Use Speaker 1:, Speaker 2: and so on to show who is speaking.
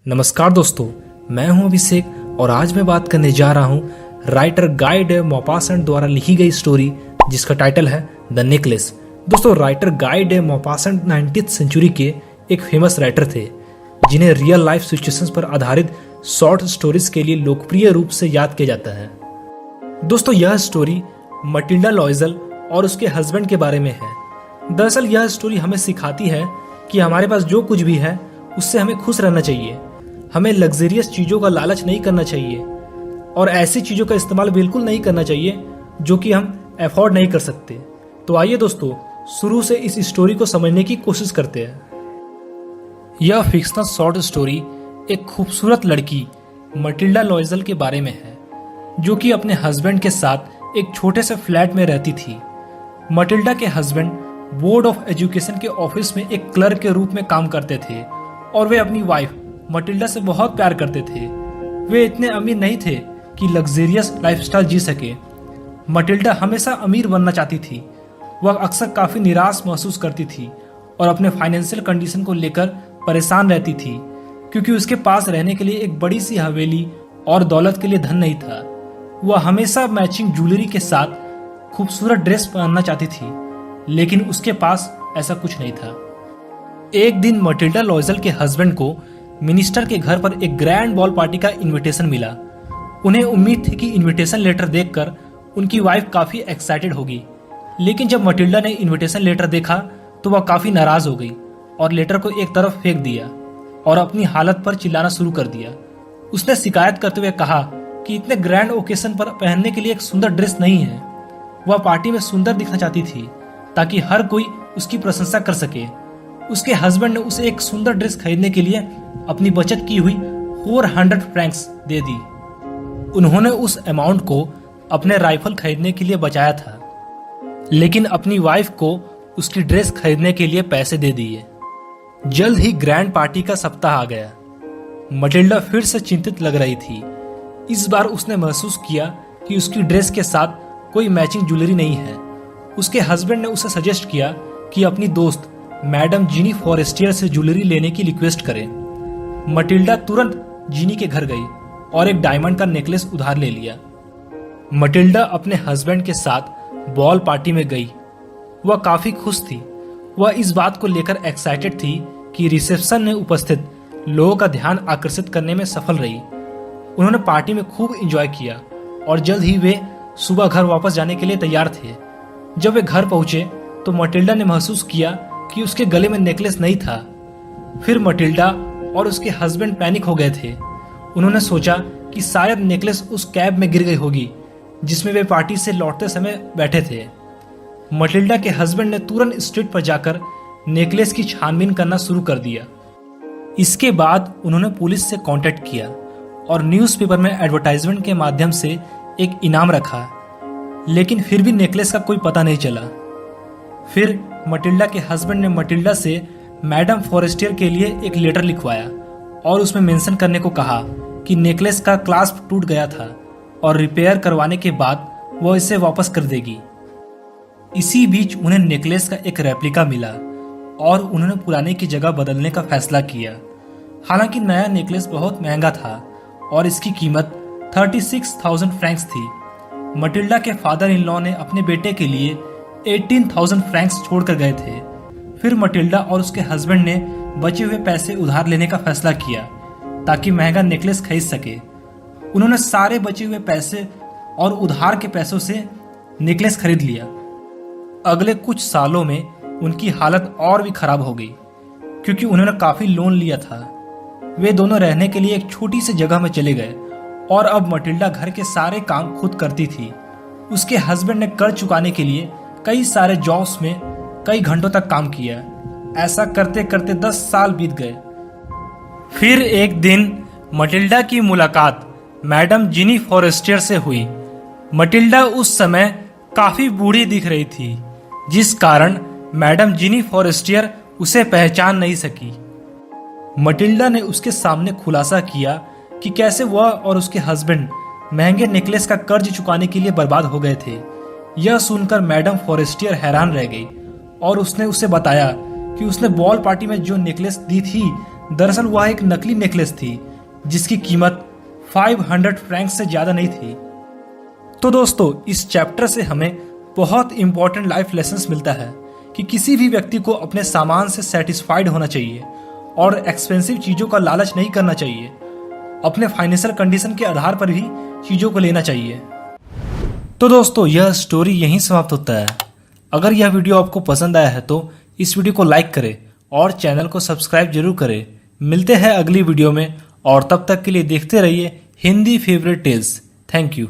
Speaker 1: नमस्कार दोस्तों, मैं हूं अभिषेक और आज मैं बात करने जा रहा हूं राइटर गाय डे मॉपासेंट द्वारा लिखी गई स्टोरी जिसका टाइटल है द नेकलेस। दोस्तों, राइटर गाय डे मॉपासेंट 19th सेंचुरी के एक फेमस राइटर थे जिन्हें रियल लाइफ सिचुएशंस पर आधारित शॉर्ट स्टोरीज के लिए लोकप्रिय रूप से याद किया जाता है। दोस्तों, यह स्टोरी मटिल्डा लॉयजल और उसके हस्बैंड के बारे में है। दरअसल यह स्टोरी हमें सिखाती है कि हमारे पास जो कुछ भी है उससे हमें खुश रहना चाहिए। हमें लग्जरियस चीज़ों का लालच नहीं करना चाहिए और ऐसी चीज़ों का इस्तेमाल बिल्कुल नहीं करना चाहिए जो कि हम अफोर्ड नहीं कर सकते। तो आइए दोस्तों, शुरू से इस स्टोरी को समझने की कोशिश करते हैं। यह फिक्शनल शॉर्ट स्टोरी एक खूबसूरत लड़की मटिल्डा लॉयजल के बारे में है जो कि अपने हस्बैंड के साथ एक छोटे से फ्लैट में रहती थी। मटिल्डा के हस्बैंड बोर्ड ऑफ एजुकेशन के ऑफिस में एक क्लर्क के रूप में काम करते थे और वे अपनी वाइफ मटिल्डा से बहुत प्यार करते थे। वे इतने अमीर नहीं थे कि लग्जरियस लाइफस्टाइल जी सके। मटिल्डा हमेशा अमीर बनना चाहती थी। वह अक्सर काफ़ी निराश महसूस करती थी और अपने फाइनेंशियल कंडीशन को लेकर परेशान रहती थी क्योंकि उसके पास रहने के लिए एक बड़ी सी हवेली और दौलत के लिए धन नहीं था। वह हमेशा मैचिंग ज्वेलरी के साथ खूबसूरत ड्रेस पहनना चाहती थी, लेकिन उसके पास ऐसा कुछ नहीं था। एक दिन मटिल्डा लॉयजल के हस्बैंड को मिनिस्टर के घर पर एक ग्रैंड बॉल पार्टी का इनविटेशन मिला। उन्हें उम्मीद थी कि इनविटेशन लेटर देखकर उनकी वाइफ काफ़ी एक्साइटेड होगी, लेकिन जब मटिल्डा ने इनविटेशन लेटर देखा तो वह काफ़ी नाराज़ हो गई और लेटर को एक तरफ फेंक दिया और अपनी हालत पर चिल्लाना शुरू कर दिया। उसने शिकायत करते हुए कहा कि इतने ग्रैंड ओकेशन पर पहनने के लिए एक सुंदर ड्रेस नहीं है। वह पार्टी में सुंदर दिखना चाहती थी ताकि हर कोई उसकी प्रशंसा कर सके। उसके हस्बैंड ने उसे एक सुंदर ड्रेस खरीदने के लिए अपनी बचत की हुई 400 फ्रैंक्स दे दी। उन्होंने उस अमाउंट को अपने राइफल खरीदने के लिए बचाया था, लेकिन अपनी वाइफ को उसकी ड्रेस खरीदने के लिए पैसे दे दिए। जल्द ही ग्रैंड पार्टी का सप्ताह आ गया। मटिल्डा फिर से चिंतित लग रही थी। इस बार उसने महसूस किया कि उसकी ड्रेस के साथ कोई मैचिंग ज्वेलरी नहीं है। उसके हस्बैंड ने उसे सजेस्ट किया कि अपनी दोस्त मैडम जीनी फॉरेस्टियर से ज्वेलरी लेने की रिक्वेस्ट करें। मटिल्डा तुरंत जीनी के घर गई और एक डायमंड का नेकलेस उधार ले लिया। मटिल्डा अपने हस्बैंड के साथ बॉल पार्टी में गई। वह काफी खुश थी। वह इस बात को लेकर एक्साइटेड थी कि रिसेप्शन में उपस्थित लोगों का ध्यान आकर्षित करने में सफल रही। उन्होंने पार्टी में खूब एंजॉय किया और जल्द ही वे सुबह घर वापस जाने के लिए तैयार थे। जब वे घर पहुंचे तो मटिल्डा ने महसूस किया कि उसके गले में नेकलेस नहीं था। फिर मटिल्डा और उसके हस्बैंड पैनिक हो गए थे। उन्होंने सोचा कि शायद नेकलेस उस कैब में गिर गई होगी जिसमें वे पार्टी से लौटते समय बैठे थे। मटिल्डा के हस्बैंड ने तुरंत स्ट्रीट पर जाकर नेकलेस की छानबीन करना शुरू कर दिया। इसके बाद उन्होंने पुलिस से कांटेक्ट किया और न्यूज़पेपर में एडवर्टाइजमेंट के माध्यम से एक इनाम रखा, लेकिन फिर भी नेकलेस का कोई पता नहीं चला। फिर मटिल्डा के हस्बैंड ने मटिल्डा से मैडम फॉरेस्टियर के लिए एक लेटर लिखवाया और उसमें मेंशन करने को कहा कि नेकलेस का क्लास्प टूट गया था और रिपेयर करवाने के बाद वह इसे वापस कर देगी। इसी बीच उन्हें नेकलेस का एक रेप्लिका मिला और उन्होंने पुराने की जगह बदलने का फैसला किया। हालांकि नया नेकलेस बहुत महंगा था और इसकी कीमत 36,000 फ्रैंक्स थी। मटिल्डा के फादर इन लॉ ने अपने बेटे के लिए 18,000 फ्रैंक्स छोड़कर गए थे। फिर मटिल्डा और उसके हस्बैंड ने बचे हुए पैसे उधार लेने का फैसला किया ताकि महंगा नेकलेस खरीद सके। उन्होंने सारे बचे हुए पैसे और उधार के पैसों से नेकलेस खरीद लिया। अगले कुछ सालों में उनकी हालत और भी खराब हो गई क्योंकि उन्होंने काफ़ी लोन लिया था। वे दोनों रहने के लिए एक छोटी सी जगह में चले गए और अब मटिल्डा घर के सारे काम खुद करती थी। उसके हस्बैंड ने कर्ज चुकाने के लिए कई सारे जॉब्स में कई घंटों तक काम किया। ऐसा करते करते 10 साल बीत गए। फिर एक दिन मटिल्डा की मुलाकात मैडम जीनी फॉरेस्टियर से हुई। मटिल्डा उस समय काफी बूढ़ी दिख रही थी, जिस कारण मैडम जीनी फॉरेस्टियर उसे पहचान नहीं सकी। मटिल्डा ने उसके सामने खुलासा किया कि कैसे वह और उसके हस्बैंड महंगे नेकलेस का कर्ज चुकाने के लिए बर्बाद हो गए थे। यह सुनकर मैडम फॉरेस्टियर हैरान रह गई और उसने उसे बताया कि उसने बॉल पार्टी में जो नेकलेस दी थी दरअसल वह एक नकली नेकलेस थी जिसकी कीमत 500 फ्रैंक से ज़्यादा नहीं थी। तो दोस्तों, इस चैप्टर से हमें बहुत इंपॉर्टेंट लाइफ लेसन्स मिलता है कि किसी भी व्यक्ति को अपने सामान से सेटिस्फाइड होना चाहिए और एक्सपेंसिव चीज़ों का लालच नहीं करना चाहिए। अपने फाइनेंशियल कंडीशन के आधार पर ही चीज़ों को लेना चाहिए। तो दोस्तों, यह स्टोरी यहीं समाप्त होता है। अगर यह वीडियो आपको पसंद आया है तो इस वीडियो को लाइक करें और चैनल को सब्सक्राइब जरूर करें। मिलते हैं अगली वीडियो में और तब तक के लिए देखते रहिए Hindi favourite tales. Thank you.